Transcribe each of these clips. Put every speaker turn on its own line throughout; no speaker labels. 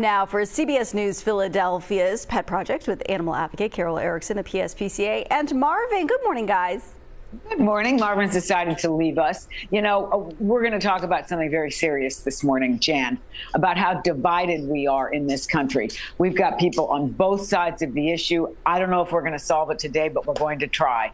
Now for CBS News Philadelphia's Pet Project with animal advocate Carol Erickson of PSPCA and Marvin. Good morning, guys.
Good morning. Marvin's decided to leave us. You know, we're going to talk about something very serious this morning, Jan, about how divided we are in this country. We've got people on both sides of the issue. I don't know if we're going to solve it today, but we're going to try.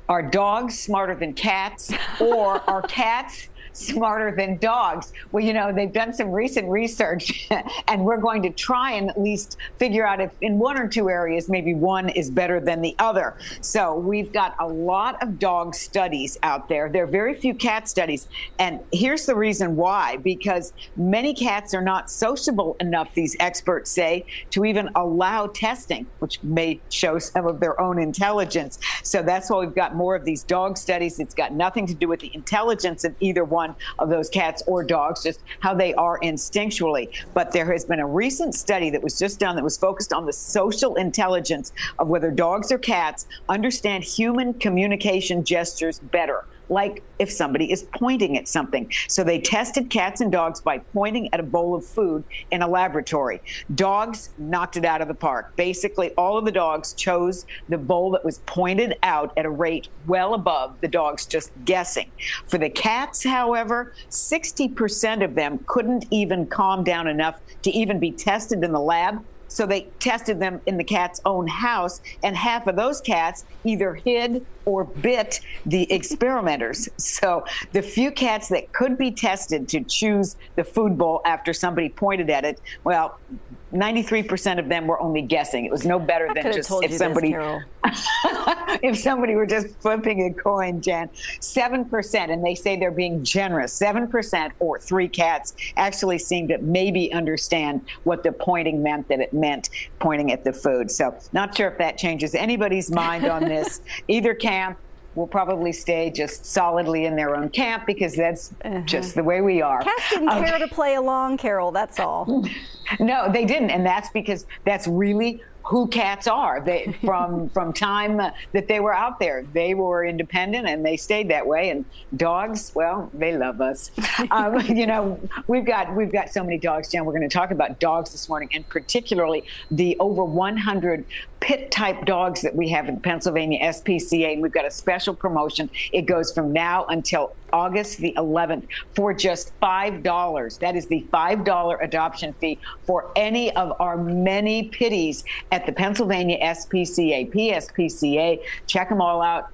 Are dogs smarter than cats, or are cats smarter than dogs? Well, you know, they've done some recent research and we're going to try and at least figure out if in one or two areas, maybe one is better than the other. So we've got a lot of dog studies out there. There are very few cat studies. And here's the reason why, because many cats are not sociable enough, these experts say, to even allow testing, which may show some of their own intelligence. So that's why we've got more of these dog studies. It's got nothing to do with the intelligence of either one of those cats or dogs, just how they are instinctually. But there has been a recent study that was just done that was focused on the social intelligence of whether dogs or cats understand human communication gestures better, like if somebody is pointing at something. So they tested cats and dogs by pointing at a bowl of food in a laboratory. Dogs knocked it out of the park. Basically, all of the dogs chose the bowl that was pointed out at a rate well above the dogs just guessing. For the cats, however, 60% of them couldn't even calm down enough to even be tested in the lab. So they tested them in the cat's own house, and half of those cats either hid or bit the experimenters. So the few cats that could be tested to choose the food bowl after somebody pointed at it, well, 93% of them were only guessing. It was no better than just if somebody if somebody were just flipping a coin, Jan. 7%, and they say they're being generous. 7% or 3 cats actually seemed to maybe understand what the pointing meant, that it meant pointing at the food. So not sure if that changes anybody's mind on this. Either camp will probably stay just solidly in their own camp because that's just the way we are.
Cats didn't care to play along, Carol, that's all.
No, they didn't. And that's because that's really who cats are. They, from time that they were out there, they were independent and they stayed that way. And dogs, well, they love us. You know, we've got so many dogs, Jen. We're going to talk about dogs this morning, and particularly the over 100 pit type dogs that we have in Pennsylvania SPCA. And we've got a special promotion. It goes from now until August the 11th for just $5. That is the $5 adoption fee for any of our many pitties at the Pennsylvania SPCA, PSPCA. Check them all out.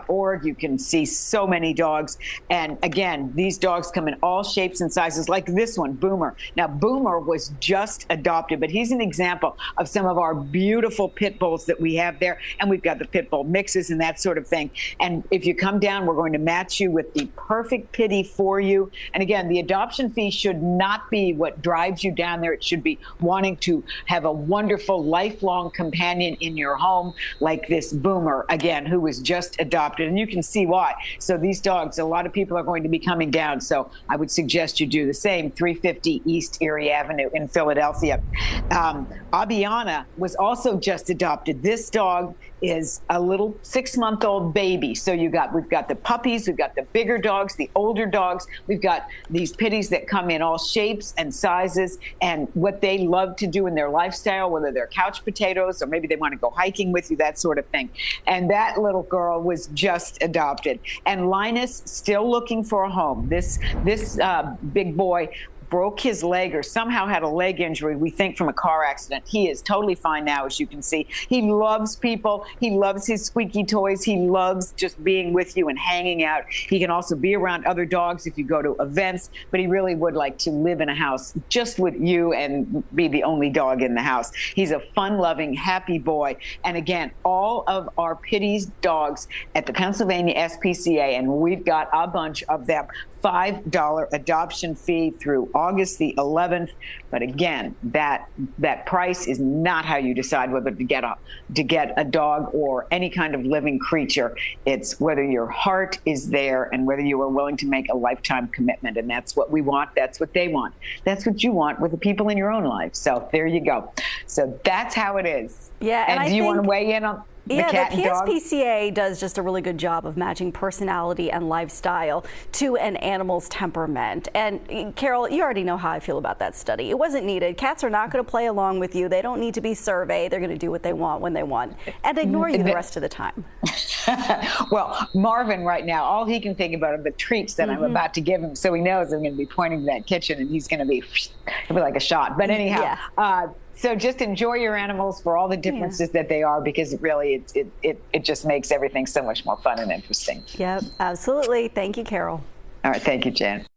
.org. You can see so many dogs. And again, these dogs come in all shapes and sizes, like this one, Boomer. Now, Boomer was just adopted, but he's an example of some of our beautiful pit bulls that we have there. And we've got the pit bull mixes and that sort of thing. And if you come down, we're going to match you with the perfect pitty for you. And again, the adoption fee should not be what drives you down there. It should be wanting to have a wonderful lifelong companion in your home, like this Boomer, again, who was just adopted, and you can see why. So these dogs, a lot of people are going to be coming down, so I would suggest you do the same. 350 East Erie Avenue in Philadelphia. Abiana was also just adopted. This dog is a little 6-month-old baby. So we've got the puppies, we've got the bigger dogs, the older dogs, we've got these pitties that come in all shapes and sizes, and what they love to do in their lifestyle, whether they're couch potatoes or maybe they want to go hiking with you, that sort of thing. And that little girl was just adopted. And Linus still looking for a home. This big boy broke his leg or somehow had a leg injury, we think from a car accident. He is totally fine now, as you can see. He loves people. He loves his squeaky toys. He loves just being with you and hanging out. He can also be around other dogs if you go to events, but he really would like to live in a house just with you and be the only dog in the house. He's a fun-loving, happy boy. And again, all of our pitties dogs at the Pennsylvania SPCA, and we've got a bunch of them, $5 adoption fee through August the 11th. But again, that price is not how you decide whether to get a dog or any kind of living creature. It's whether your heart is there and whether you are willing to make a lifetime commitment. And that's what we want. That's what they want. That's what you want with the people in your own life. So there you go. So that's how it is.
Yeah.
And do you want to weigh in on?
Yeah,
cat
the
and dog.
PSPCA does just a really good job of matching personality and lifestyle to an animal's temperament. And Carol, you already know how I feel about that study. It wasn't needed. Cats are not going to play along with you. They don't need to be surveyed. They're going to do what they want when they want and ignore you the rest of the time.
Well, Marvin right now, all he can think about are the treats that I'm about to give him. So he knows I'm going to be pointing to that kitchen and he'll be like a shot. But anyhow, so just enjoy your animals for all the differences that they are, because it just makes everything so much more fun and interesting.
Yep, absolutely. Thank you, Carol.
All right. Thank you, Jen.